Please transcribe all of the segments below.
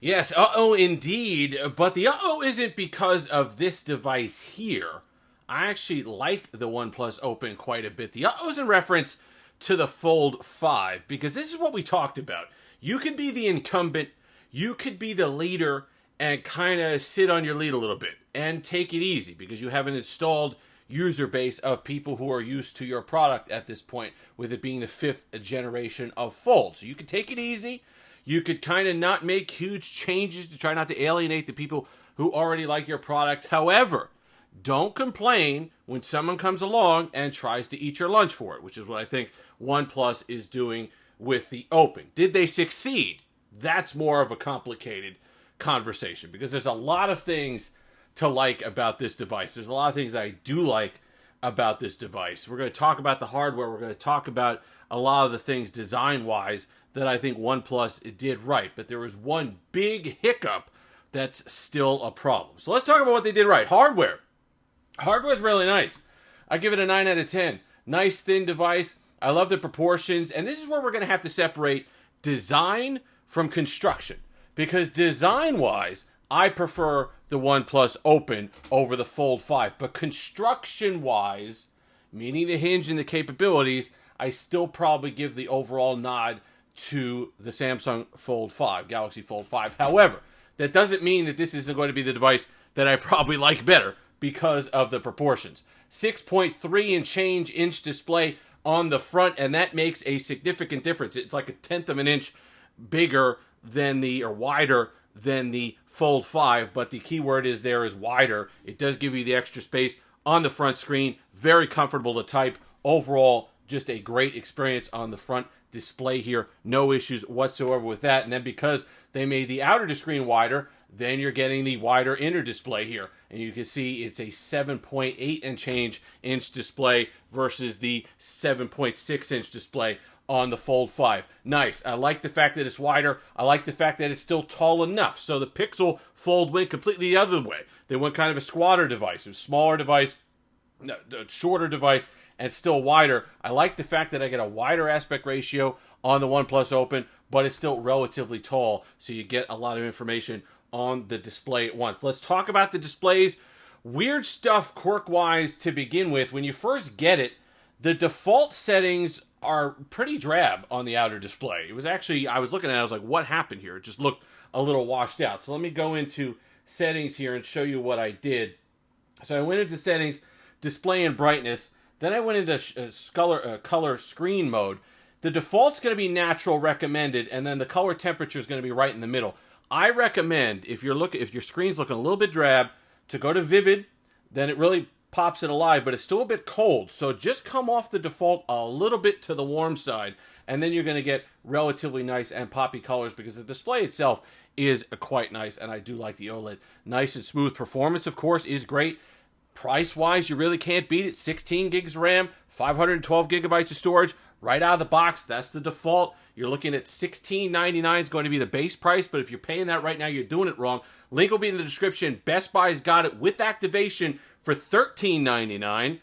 Yes, uh-oh indeed, but the uh-oh isn't because of this device here. I actually like the OnePlus Open quite a bit. The uh-oh's in reference to the Fold 5, because this is what we talked about. You could be the incumbent, you could be the leader, and kind of sit on your lead a little bit, and take it easy, because you have an installed user base of people who are used to your product at this point, with it being the 5th generation of Fold. So you can take it easy. You could kind of not make huge changes to try not to alienate the people who already like your product. However, don't complain when someone comes along and tries to eat your lunch for it, which is what I think OnePlus is doing with the Open. Did they succeed? That's more of a complicated conversation, because there's a lot of things to like about this device. There's a lot of things I do like about this device. We're going to talk about the hardware. We're going to talk about a lot of the things design-wise that I think OnePlus did right. But there was one big hiccup that's still a problem. So let's talk about what they did right. Hardware. Hardware's really nice. I give it a 9 out of 10. Nice, thin device. I love the proportions. And this is where we're going to have to separate design from construction. Because design-wise, I prefer the OnePlus Open over the Fold 5. But construction-wise, meaning the hinge and the capabilities, I still probably give the overall nod to the Samsung Fold 5, Galaxy Fold 5. However, that doesn't mean that this isn't going to be the device that I probably like better because of the proportions. 6.3 and change inch display on the front, and that makes a significant difference. It's like a tenth of an inch bigger than or wider than the Fold 5, but the key word is there is wider. It does give you the extra space on the front screen. Very comfortable to type. Overall, just a great experience on the front display here. No issues whatsoever with that. And then because they made the outer screen wider, then you're getting the wider inner display here. And you can see it's a 7.8 and change inch display versus the 7.6 inch display on the Fold 5. Nice. I like the fact that it's wider. I like the fact that it's still tall enough. So the Pixel Fold went completely the other way. They went kind of a squatter device. It was a smaller device, a shorter device, and still wider. I like the fact that I get a wider aspect ratio on the OnePlus Open, but it's still relatively tall, so you get a lot of information on the display at once. Let's talk about the displays. Weird stuff quirk-wise to begin with. When you first get it, the default settings are pretty drab on the outer display. It was actually, I was looking at it, I was like, what happened here? It just looked a little washed out. So let me go into settings here and show you what I did. So I went into settings, display and brightness. Then I went into color screen mode. The default's going to be natural recommended, and then the color temperature is going to be right in the middle. I recommend, if your screen's looking a little bit drab, to go to vivid. Then it really pops it alive, but it's still a bit cold. So just come off the default a little bit to the warm side, and then you're going to get relatively nice and poppy colors, because the display itself is quite nice, and I do like the OLED. Nice and smooth. Performance, of course, is great. Price-wise, you really can't beat it. 16 gigs of RAM, 512 gigabytes of storage. Right out of the box, that's the default. You're looking at $16.99 is going to be the base price, but if you're paying that right now, you're doing it wrong. Link will be in the description. Best Buy's got it with activation for $13.99.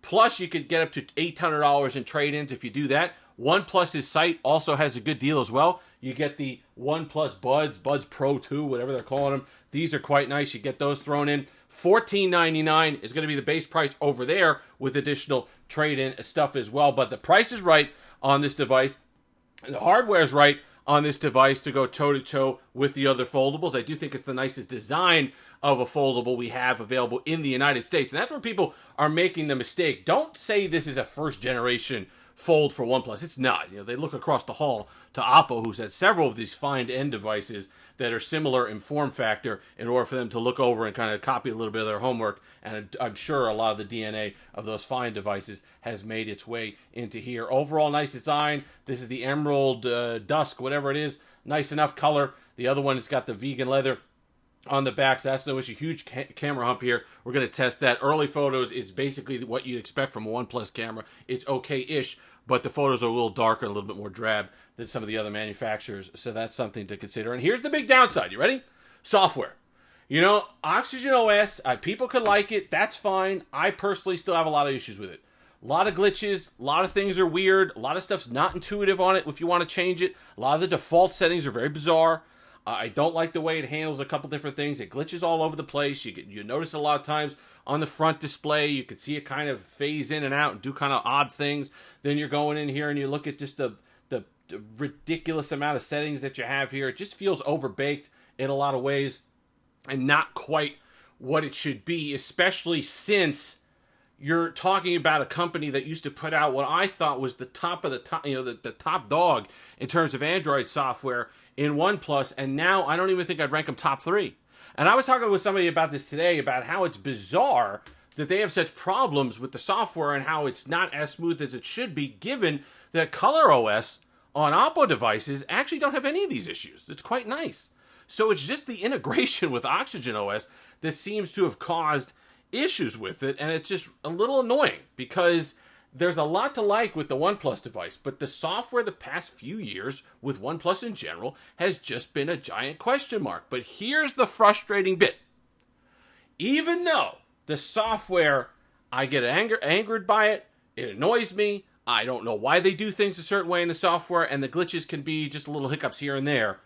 Plus, you could get up to $800 in trade-ins if you do that. OnePlus's site also has a good deal as well. You get the OnePlus Buds Pro 2, whatever they're calling them. These are quite nice. You get those thrown in. $14.99 is going to be the base price over there with additional trade-in stuff as well. But the price is right on this device. The hardware is right on this device to go toe-to-toe with the other foldables. I do think it's the nicest design of a foldable we have available in the United States. And that's where people are making the mistake. Don't say this is a first-generation Fold for OnePlus. It's not. You know, they look across the hall to Oppo, who's had several of these find-end devices that are similar in form factor, in order for them to look over and kind of copy a little bit of their homework. And I'm sure a lot of the DNA of those Find devices has made its way into here. Overall, nice design. This is the Emerald Dusk, whatever it is. Nice enough color. The other one has got the vegan leather on the back, so that's no issue. Huge camera hump here. We're going to test that. Early photos is basically what you'd expect from a OnePlus camera. It's okay-ish, but the photos are a little darker, a little bit more drab than some of the other manufacturers, so that's something to consider. And here's the big downside. You ready? Software. You know, Oxygen OS, people could like it. That's fine. I personally still have a lot of issues with it. A lot of glitches. A lot of things are weird. A lot of stuff's not intuitive on it if you want to change it. A lot of the default settings are very bizarre. I don't like the way it handles a couple different things. It glitches all over the place. You notice a lot of times on the front display, you can see it kind of phase in and out and do kind of odd things. Then you're going in here and you look at just the ridiculous amount of settings that you have here. It just feels overbaked in a lot of ways and not quite what it should be, especially since you're talking about a company that used to put out what I thought was the top of the top, the top dog in terms of Android software in OnePlus, and now I don't even think I'd rank them top 3. And I was talking with somebody about this today, about how it's bizarre that they have such problems with the software and how it's not as smooth as it should be, given that ColorOS on Oppo devices actually don't have any of these issues. It's quite nice. So it's just the integration with Oxygen OS that seems to have caused issues with it, and it's just a little annoying because there's a lot to like with the OnePlus device, but the software the past few years with OnePlus in general has just been a giant question mark. But here's the frustrating bit. Even though the software, I get angered by it, it annoys me, I don't know why they do things a certain way in the software, and the glitches can be just little hiccups here and there,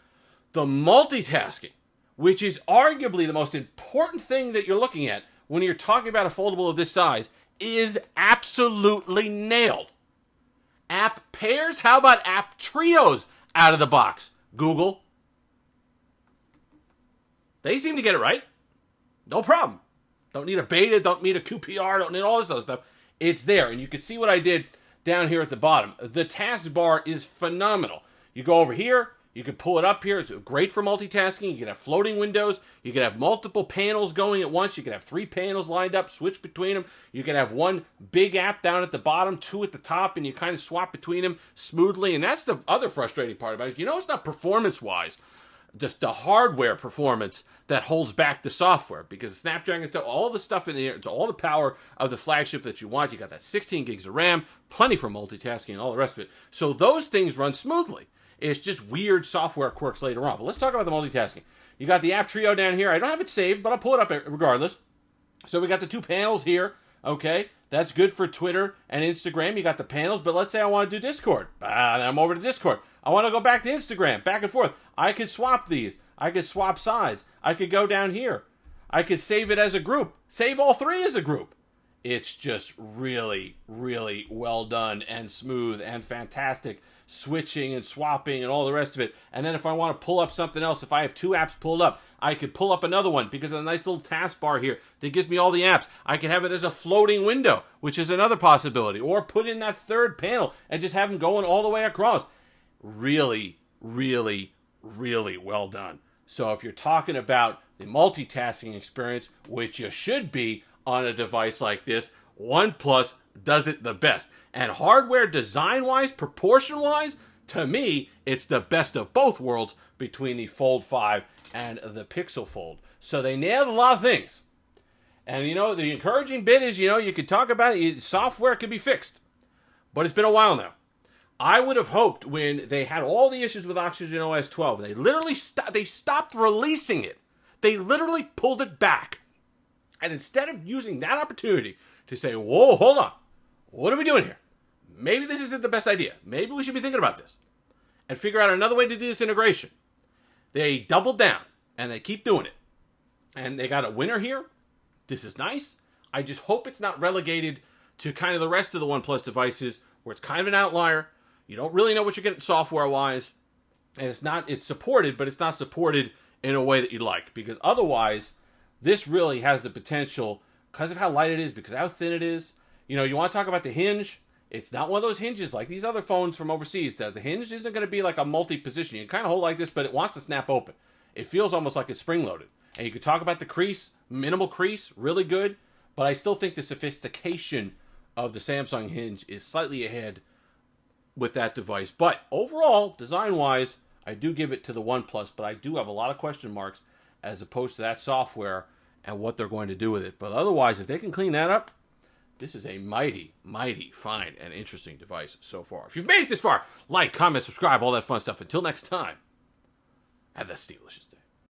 the multitasking, which is arguably the most important thing that you're looking at when you're talking about a foldable of this size, is absolutely nailed. App pairs? How about app trios out of the box? Google. They seem to get it right. No problem. Don't need a beta, don't need a QPR, don't need all this other stuff. It's there, and you can see what I did down here at the bottom. The taskbar is phenomenal. You go over here, you can pull it up here. It's great for multitasking. You can have floating windows. You can have multiple panels going at once. You can have 3 panels lined up, switch between them. You can have one big app down at the bottom, 2 at the top, and you kind of swap between them smoothly. And that's the other frustrating part about it. It's not performance-wise, just the hardware performance that holds back the software, because the Snapdragon stuff, all the stuff in there, it's all the power of the flagship that you want. You got that 16 gigs of RAM, plenty for multitasking and all the rest of it. So those things run smoothly. It's just weird software quirks later on. But let's talk about the multitasking. You got the app trio down here. I don't have it saved, but I'll pull it up regardless. So we got the 2 panels here. Okay, that's good for Twitter and Instagram. You got the panels, but let's say I want to do Discord. Then I'm over to Discord. I want to go back to Instagram, back and forth. I could swap these. I could swap sides. I could go down here. I could save it as a group. Save all 3 as a group. It's just really, really well done and smooth and fantastic. Switching and swapping and all the rest of it. And then if I want to pull up something else, if I have 2 apps pulled up, I could pull up another one because of the nice little taskbar here that gives me all the apps. I can have it as a floating window, which is another possibility. Or put in that 3rd panel and just have them going all the way across. Really, really, really well done. So if you're talking about the multitasking experience, which you should be on a device like this, OnePlus does it the best. And hardware design-wise, proportion-wise, to me, it's the best of both worlds between the Fold 5 and the Pixel Fold. So they nailed a lot of things. And, the encouraging bit is, you could talk about it. Software can be fixed. But it's been a while now. I would have hoped when they had all the issues with Oxygen OS 12, they literally stopped releasing it. They literally pulled it back. And instead of using that opportunity to say, whoa, hold on, what are we doing here? Maybe this isn't the best idea. Maybe we should be thinking about this and figure out another way to do this integration. They doubled down, and they keep doing it. And they got a winner here. This is nice. I just hope it's not relegated to kind of the rest of the OnePlus devices where it's kind of an outlier. You don't really know what you're getting software-wise. And it's supported, but it's not supported in a way that you like. Because otherwise, this really has the potential, because of how light it is, because of how thin it is. You want to talk about the hinge. It's not one of those hinges like these other phones from overseas. The hinge isn't going to be like a multi-position. You can kind of hold like this, but it wants to snap open. It feels almost like it's spring-loaded. And you could talk about the crease, minimal crease, really good. But I still think the sophistication of the Samsung hinge is slightly ahead with that device. But overall, design-wise, I do give it to the OnePlus. But I do have a lot of question marks as opposed to that software and what they're going to do with it. But otherwise, if they can clean that up, this is a mighty, mighty fine and interesting device so far. If you've made it this far, like, comment, subscribe, all that fun stuff. Until next time, have that delicious day.